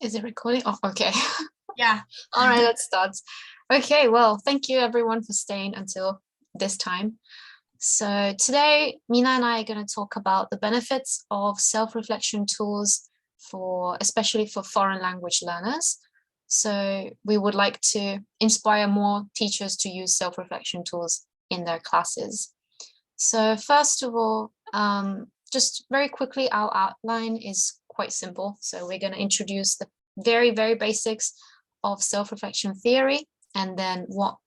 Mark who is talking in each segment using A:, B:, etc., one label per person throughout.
A: Is it recording? Oh, okay.
B: Yeah.
A: All right, let's start. Okay, well, thank you everyone for staying until this time. So today, Mina and I are going to talk about the benefits of self-reflection tools especially for foreign language learners. So we would like to inspire more teachers to use self-reflection tools in their classes. So first of all, just very quickly, our outline is quite simple. So we're going to introduce the very, very basics of self-reflection theory, and then what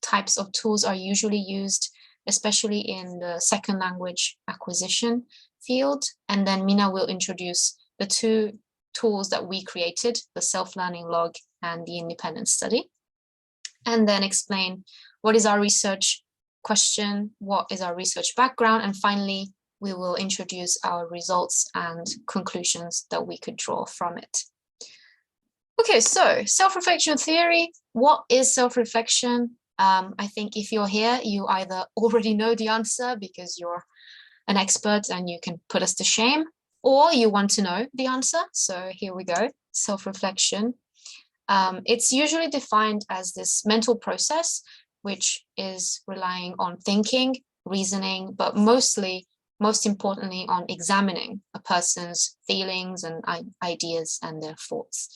A: types of tools are usually used, especially in the second language acquisition field. And then Mina will introduce the two tools that we created, the self-learning log and the independent study, and then explain what is our research question, what is our research background, and finally, we will introduce our results and conclusions that we could draw from it. Okay, so self-reflection theory. What is self-reflection? I think if you're here, you either already know the answer because you're an expert and you can put us to shame, or you want to know the answer. So here we go, self-reflection. It's usually defined as this mental process, which is relying on thinking, reasoning, but most importantly on examining a person's feelings and ideas and their thoughts.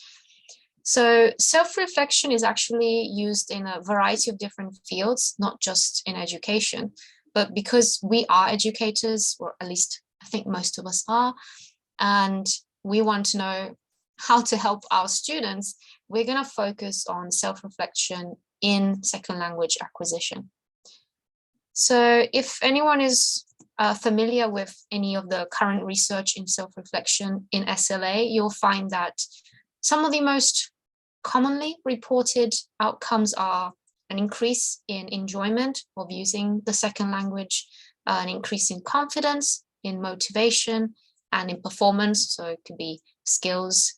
A: So self-reflection is actually used in a variety of different fields, not just in education, but because we are educators, or at least I think most of us are, and we want to know how to help our students, we're going to focus on self-reflection in second language acquisition. So if anyone is familiar with any of the current research in self-reflection in SLA, you'll find that some of the most commonly reported outcomes are an increase in enjoyment of using the second language, an increase in confidence, in motivation, and in performance. So it could be skills.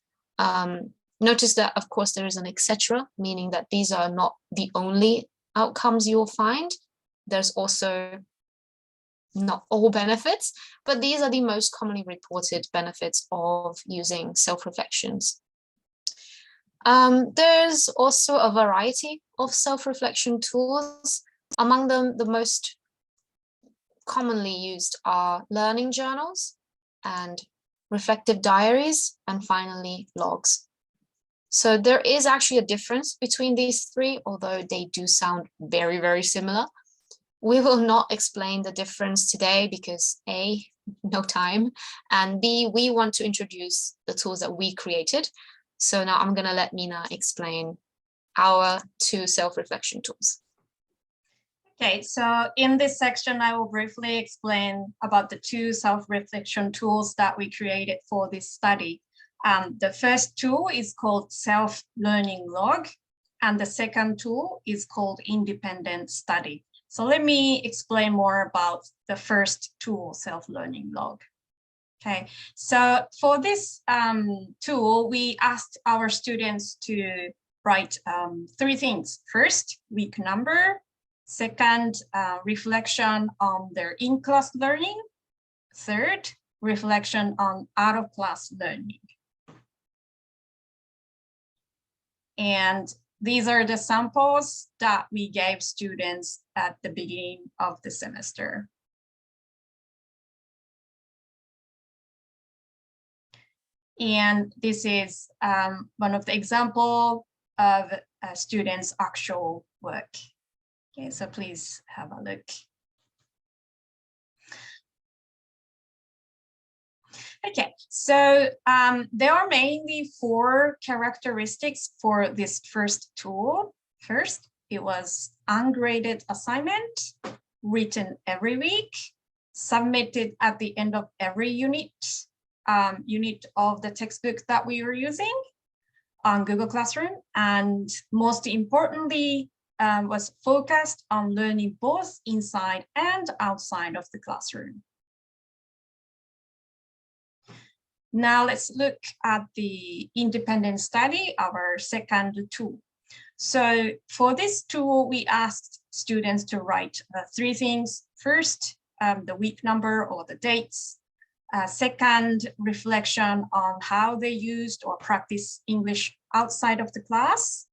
A: Notice that, of course, there is an etc., meaning that these are not the only outcomes you'll find. There's also not all benefits, but these are the most commonly reported benefits of using self-reflections. There's also a variety of self-reflection tools. Among them, the most commonly used are learning journals and reflective diaries, and finally logs. So there is actually a difference between these three, although they do sound very, very similar. We will not explain the difference today because A, no time, and B, we want to introduce the tools that we created. So now I'm going to let Mina explain our two self-reflection tools.
B: Okay, so in this section, I will briefly explain about the two self-reflection tools that we created for this study. The first tool is called self-learning log, and the second tool is called independent study. So let me explain more about the first tool, self-learning log. Okay, so for this tool, we asked our students to write three things. First, week number. Second, reflection on their in-class learning. Third, reflection on out-of-class learning. And these are the samples that we gave students at the beginning of the semester. And this is one of the examples of a student's actual work. Okay, so please have a look. Okay, so there are mainly four characteristics for this first tool. First, it was ungraded assignment, written every week, submitted at the end of every unit of the textbook that we were using on Google Classroom, and most importantly, was focused on learning both inside and outside of the classroom. Now let's look at the independent study, our second tool. So for this tool, we asked students to write three things. First, the week number or the dates. Second, reflection on how they used or practiced English outside of the class.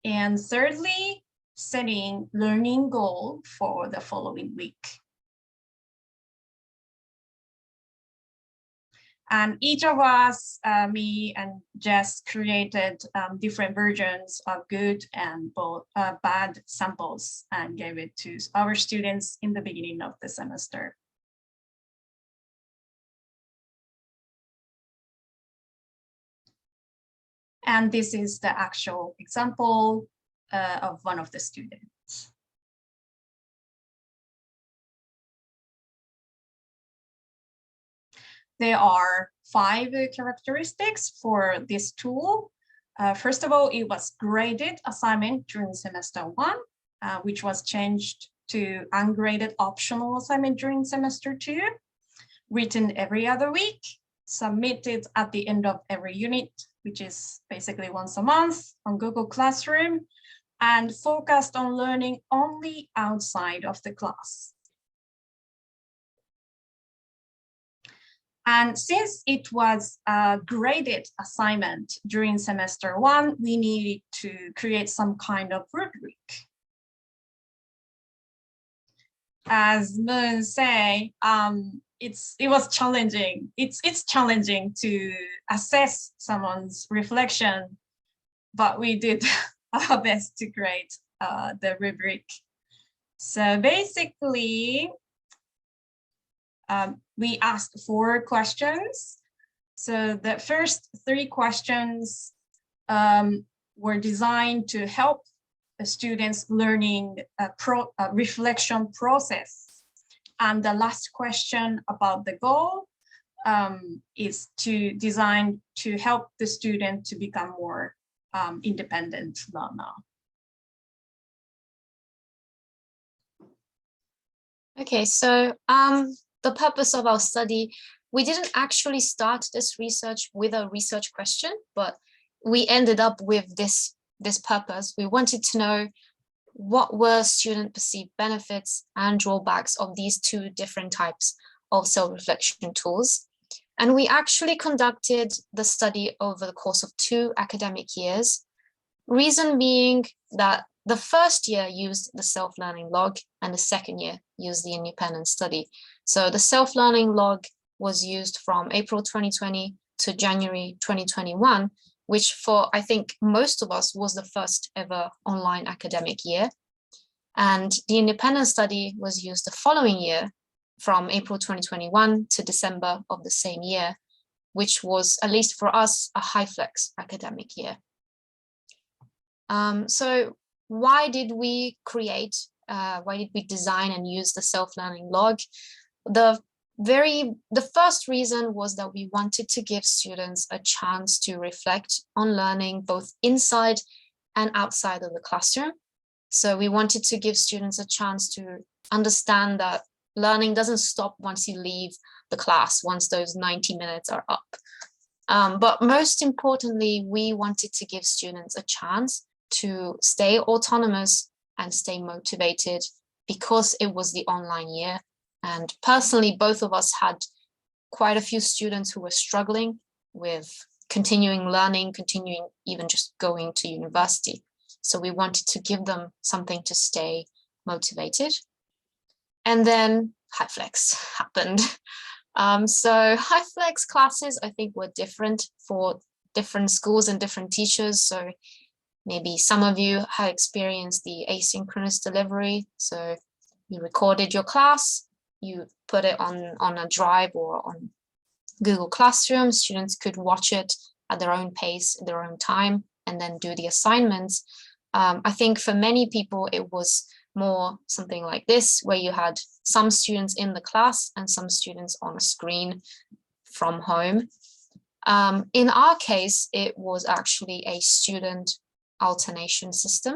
B: And thirdly, setting learning goal for the following week. And each of us, me and Jess, created different versions of good and bad samples and gave it to our students in the beginning of the semester. And this is the actual example of one of the students. There are 5 characteristics for this tool. First of all, it was graded assignment during semester 1, which was changed to ungraded optional assignment during semester 2, written every other week, submitted at the end of every unit, which is basically once a month on Google Classroom, and focused on learning only outside of the class. And since it was a graded assignment during semester 1, we needed to create some kind of rubric. As Moon say, it was challenging. It's challenging to assess someone's reflection, but we did our best to create the rubric. So basically, we asked 4 questions. So the first 3 questions were designed to help the students learning a reflection process. And the last question about the goal is designed to help the student to become more independent learner.
A: Okay, so the purpose of our study, we didn't actually start this research with a research question, but we ended up with this purpose. We wanted to know what were student perceived benefits and drawbacks of these 2 different types of self-reflection tools. And we actually conducted the study over the course of 2 academic years. Reason being that the first year used the self-learning log and the second year used the independent study. So the self-learning log was used from April 2020 to January 2021, which for, I think, most of us was the first ever online academic year. And the independent study was used the following year from April 2021 to December of the same year, which was, at least for us, a high flex academic year. So why did we design and use the self-learning log? The first reason was that we wanted to give students a chance to reflect on learning both inside and outside of the classroom. So we wanted to give students a chance to understand that learning doesn't stop once you leave the class, once those 90 minutes are up. But most importantly, we wanted to give students a chance to stay autonomous and stay motivated because it was the online year. And personally, both of us had quite a few students who were struggling with continuing learning, continuing even just going to university. So we wanted to give them something to stay motivated. And then HighFlex happened. So HighFlex classes, I think, were different for different schools and different teachers. So maybe some of you have experienced the asynchronous delivery. So you recorded your class, you put it on a drive or on Google Classroom. Students could watch it at their own pace, at their own time, and then do the assignments. I think for many people, it was more something like this, where you had some students in the class and some students on a screen from home. In our case, it was actually a student alternation system.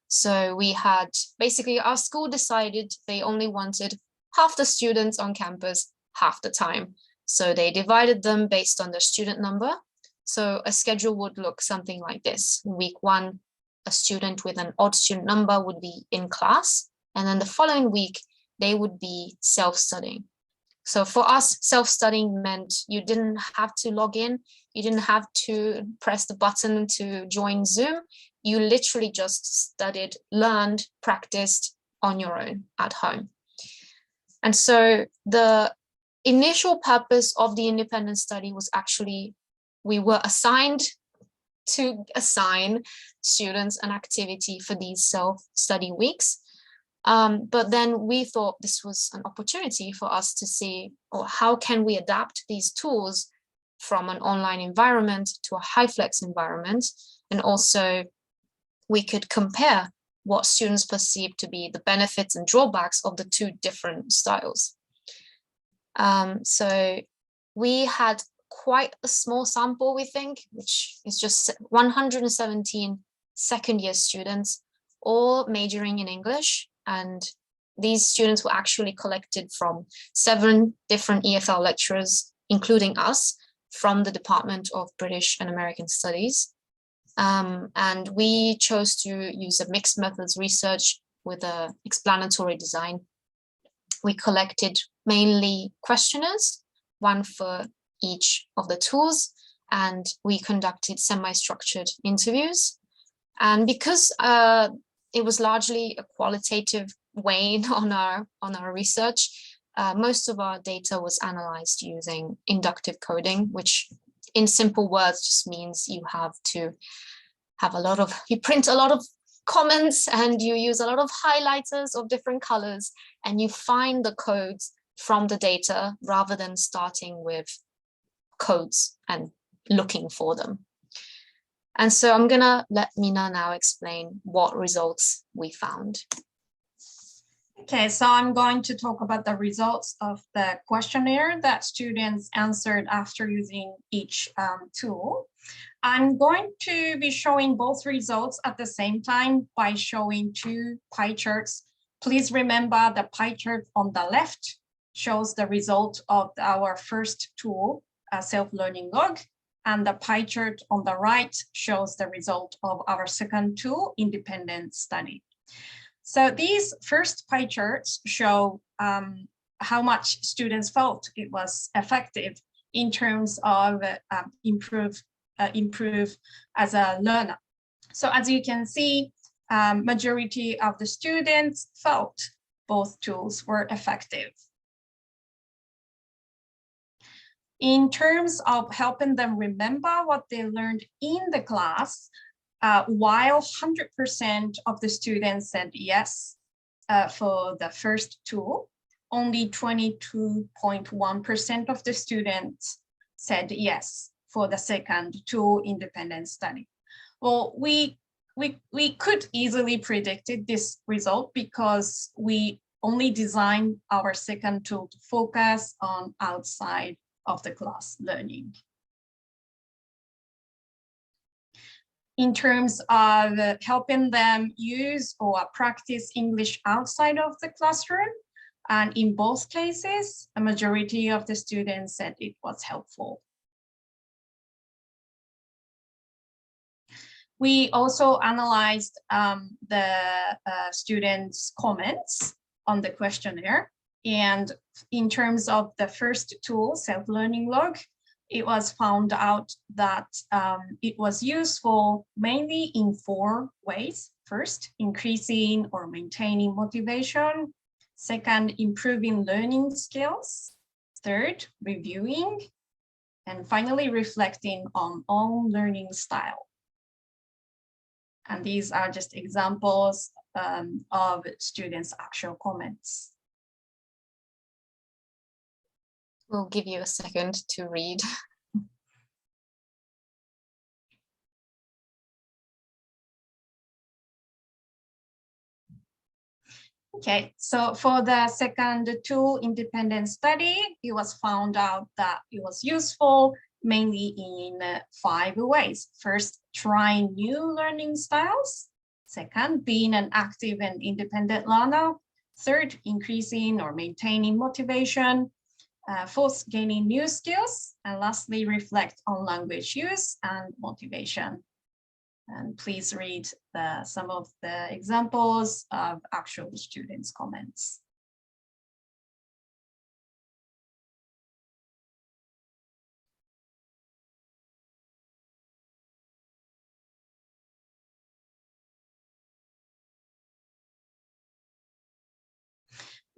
A: So we had, basically our school decided they only wanted half the students on campus half the time. So they divided them based on their student number. So a schedule would look something like this. Week 1, a student with an odd student number would be in class. And then the following week, they would be self-studying. So for us, self-studying meant you didn't have to log in, you didn't have to press the button to join Zoom. You literally just studied, learned, practiced on your own at home. And so the initial purpose of the independent study was actually, we were assigned to assign students an activity for these self-study weeks. But then we thought this was an opportunity for us to see, or how can we adapt these tools from an online environment to a high-flex environment, and also we could compare what students perceive to be the benefits and drawbacks of the two different styles. So we had quite a small sample, we think, which is just 117 second-year students, all majoring in English. And these students were actually collected from 7 different EFL lecturers, including us, from the Department of British and American Studies. And we chose to use a mixed methods research with an explanatory design. We collected mainly questionnaires, one for each of the tools, and we conducted semi-structured interviews. And because it was largely a qualitative way on our research, most of our data was analyzed using inductive coding, which in simple words just means you have to have you print a lot of comments and you use a lot of highlighters of different colors, and you find the codes from the data rather than starting with codes and looking for them. And so I'm gonna let Mina now explain what results we found.
B: Okay, so I'm going to talk about the results of the questionnaire that students answered after using each tool. I'm going to be showing both results at the same time by showing 2 pie charts. Please remember the pie chart on the left shows the result of our first tool, self-learning log, and the pie chart on the right shows the result of our second tool, independent study. So these first pie charts show how much students felt it was effective in terms of improve as a learner. So as you can see, majority of the students felt both tools were effective. In terms of helping them remember what they learned in the class, while 100% of the students said yes for the first tool, only 22.1% of the students said yes for the second tool, independent study. Well, we could easily predicted this result because we only designed our second tool to focus on outside of the class learning. In terms of helping them use or practice English outside of the classroom, and in both cases, a majority of the students said it was helpful. We also analyzed the students' comments on the questionnaire. And in terms of the first tool, self-learning log, it was found out that it was useful mainly in 4 ways. First, increasing or maintaining motivation. Second, improving learning skills. Third, reviewing. And finally, reflecting on own learning style. And these are just examples of students' actual comments.
A: We'll give you a second to read.
B: Okay, so for the second tool, independent study, it was found out that it was useful mainly in 5 ways. First, trying new learning styles. Second, being an active and independent learner. Third, increasing or maintaining motivation. Fourth, gaining new skills. And lastly, reflect on language use and motivation. And please read some of the examples of actual students' comments.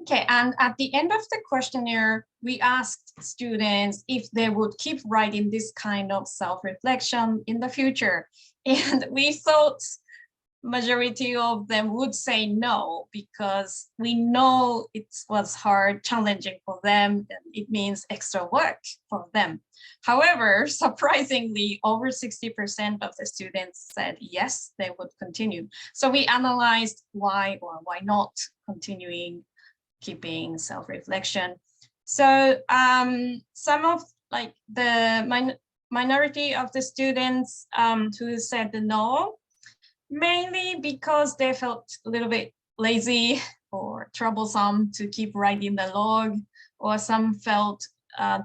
B: Okay, and at the end of the questionnaire, we asked students if they would keep writing this kind of self-reflection in the future. And we thought majority of them would say no, because we know it was hard, challenging for them, and it means extra work for them. However, surprisingly, over 60% of the students said yes, they would continue. So we analyzed why or why not continuing keeping self-reflection. So some of like the minority of the students who said no, mainly because they felt a little bit lazy or troublesome to keep writing the log, or some felt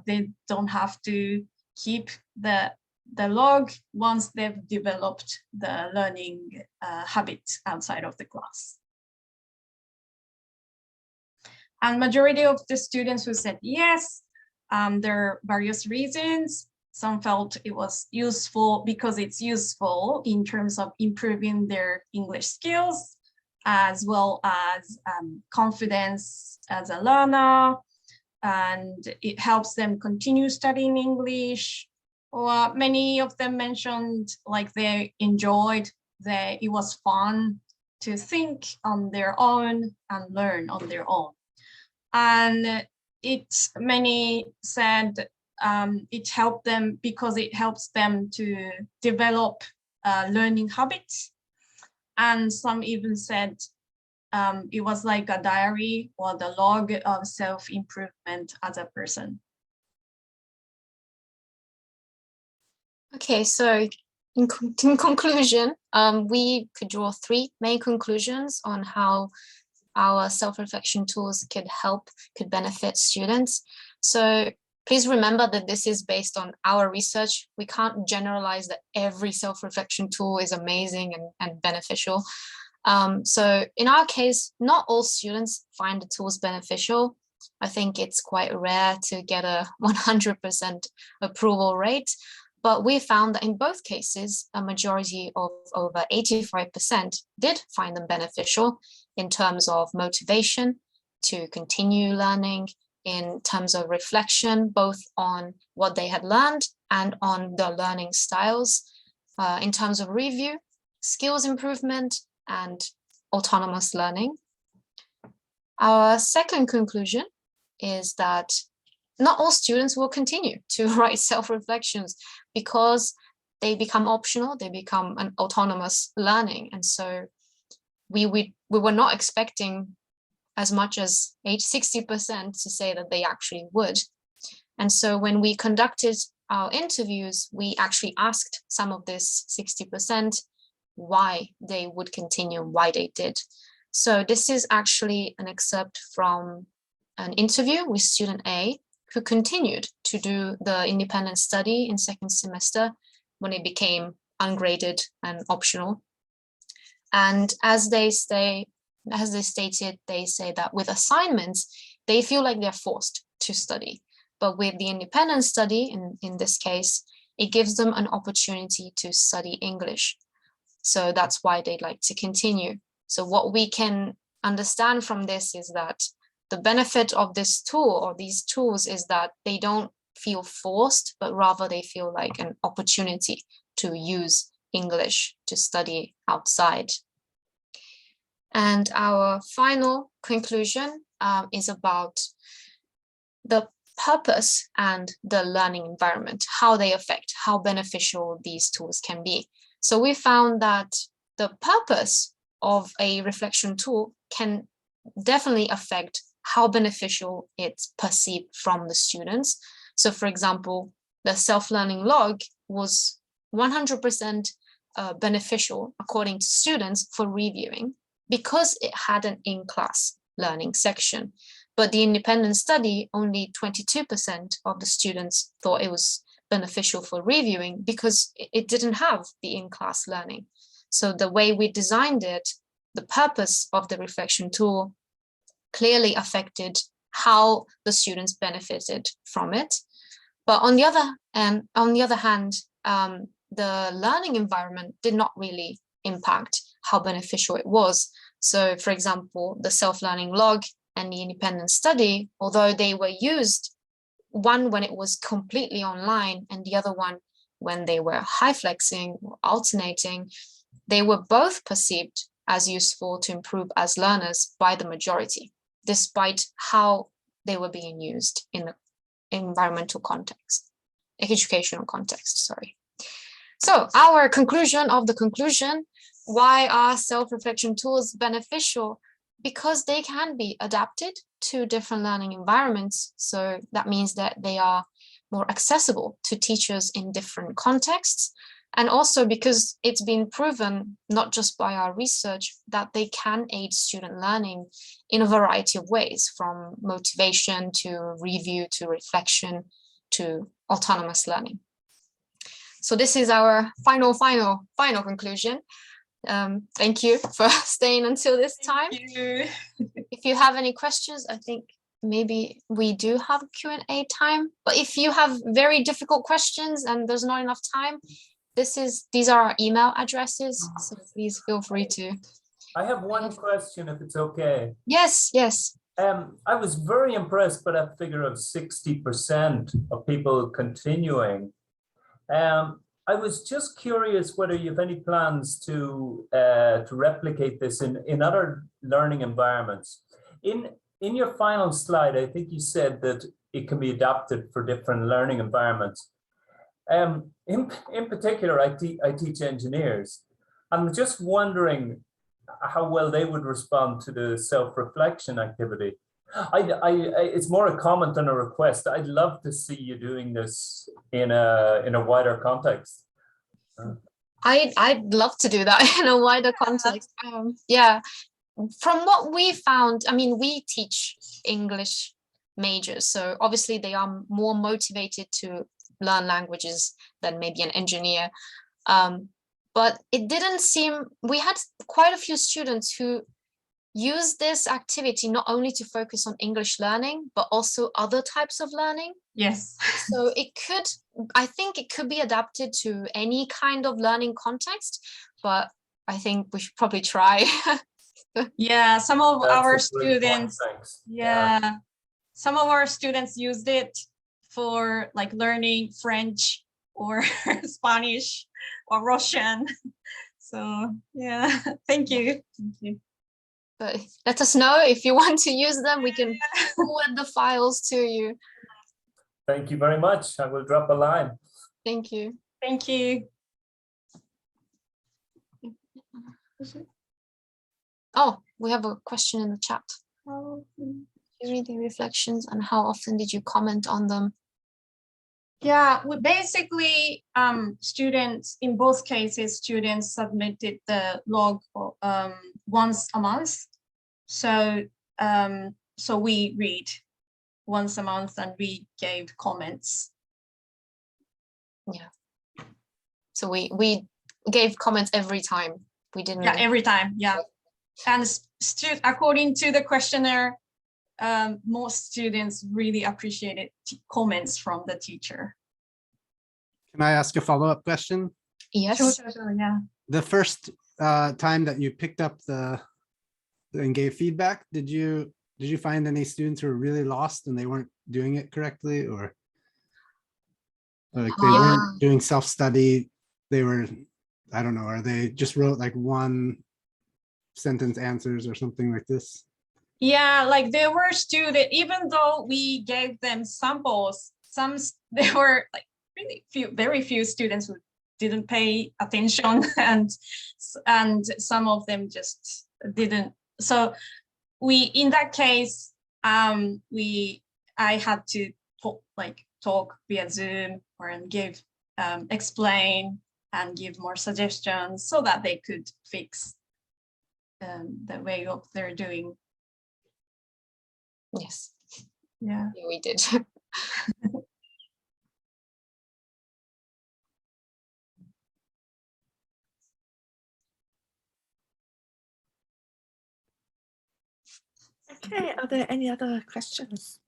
B: they don't have to keep the log once they've developed the learning habit outside of the class. And majority of the students who said yes, there are various reasons. Some felt it was useful because it's useful in terms of improving their English skills, as well as confidence as a learner, and it helps them continue studying English. Or many of them mentioned like they enjoyed, it was fun to think on their own and learn on their own. And many said it helped them because it helps them to develop learning habits. And some even said it was like a diary or the log of self-improvement as a person.
A: Okay, so in conclusion, we could draw three main conclusions on how our self-reflection tools could benefit students. So please remember that this is based on our research. We can't generalize that every self-reflection tool is amazing and beneficial. So in our case, not all students find the tools beneficial. I think it's quite rare to get a 100% approval rate. But we found that in both cases, a majority of over 85% did find them beneficial in terms of motivation to continue learning, in terms of reflection, both on what they had learned and on the learning styles, in terms of review, skills improvement, and autonomous learning. Our second conclusion is that not all students will continue to write self-reflections because they become optional, they become an autonomous learning. And so we were not expecting as much as 60% to say that they actually would. And so when we conducted our interviews, we actually asked some of this 60% why they would continue, why they did. So this is actually an excerpt from an interview with student A, who continued to do the independent study in second semester when it became ungraded and optional. And as they stated, they say that with assignments, they feel like they're forced to study. But with the independent study, in this case, it gives them an opportunity to study English. So that's why they'd like to continue. So what we can understand from this is that the benefit of this tool or these tools is that they don't feel forced, but rather they feel like an opportunity to use English to study outside. And our final conclusion is about the purpose and the learning environment, how they affect, how beneficial these tools can be. So we found that the purpose of a reflection tool can definitely affect how beneficial it's perceived from the students. So for example, the self-learning log was 100% beneficial according to students for reviewing because it had an in-class learning section. But the independent study, only 22% of the students thought it was beneficial for reviewing because it didn't have the in-class learning. So the way we designed it, the purpose of the reflection tool clearly affected how the students benefited from it. But on the other hand, the learning environment did not really impact how beneficial it was. So for example, the self-learning log any independent study, although they were used, one when it was completely online and the other one when they were high flexing or alternating, they were both perceived as useful to improve as learners by the majority, despite how they were being used in the environmental context, educational context, sorry. So our conclusion of the conclusion, why are self-reflection tools beneficial? Because they can be adapted to different learning environments. So that means that they are more accessible to teachers in different contexts. And also because it's been proven, not just by our research, that they can aid student learning in a variety of ways, from motivation to review to reflection to autonomous learning. So this is our final conclusion. Thank you for staying until this time.
B: Thank you.
A: If you have any questions, I think maybe we do have Q&A time, but if you have very difficult questions and there's not enough time, these are our email addresses, so please feel free to.
C: I have one question, if it's okay.
A: Yes.
C: I was very impressed by that figure of 60% of people continuing. I was just curious whether you have any plans to replicate this in other learning environments. In your final slide, I think you said that it can be adapted for different learning environments. In particular, I teach engineers. I'm just wondering how well they would respond to the self-reflection activity. It's more a comment than a request. I'd love to see you doing this in a wider context.
A: I'd love to do that in a wider context. Yeah, from what we found, I mean, we teach English majors, so obviously they are more motivated to learn languages than maybe an engineer. But it didn't seem, we had quite a few students who used this activity not only to focus on English learning, but also other types of learning.
B: Yes.
A: So I think it could be adapted to any kind of learning context, but I think we should probably try.
B: Yeah, some of
C: That's
B: our
C: a great point,
B: students,
C: thanks.
B: yeah, some of our students used it for like learning French or Spanish or Russian. So yeah, thank you.
A: But let us know if you want to use them. We can forward the files to you.
C: Thank you very much. I will drop a line.
A: Thank you.
B: Thank you.
A: Oh, we have a question in the chat. You read the reflections and how often did you comment on them?
B: Yeah, we basically, students, in both cases, students submitted the log once a month. So, so we read once a month and we gave comments.
A: Yeah. So we gave comments every time. We didn't.
B: Yeah, every time. Yeah. And according to the questionnaire, most students really appreciated comments from the teacher.
D: Can I ask a follow-up question?
A: Yes.
B: Sure, yeah.
D: The first time that you picked up and gave feedback, did you find any students who were really lost and they weren't doing it correctly, or like they weren't doing self-study? They were, I don't know, or they just wrote like one sentence answers or something like this?
B: Yeah, like there were students, even though we gave them samples, there were like very few students who didn't pay attention, and some of them just didn't. So in that case, I had to talk via Zoom and give explain and give more suggestions so that they could fix the way of they're doing.
A: Yes.
B: Yeah,
A: We did.
E: Okay, are there any other questions?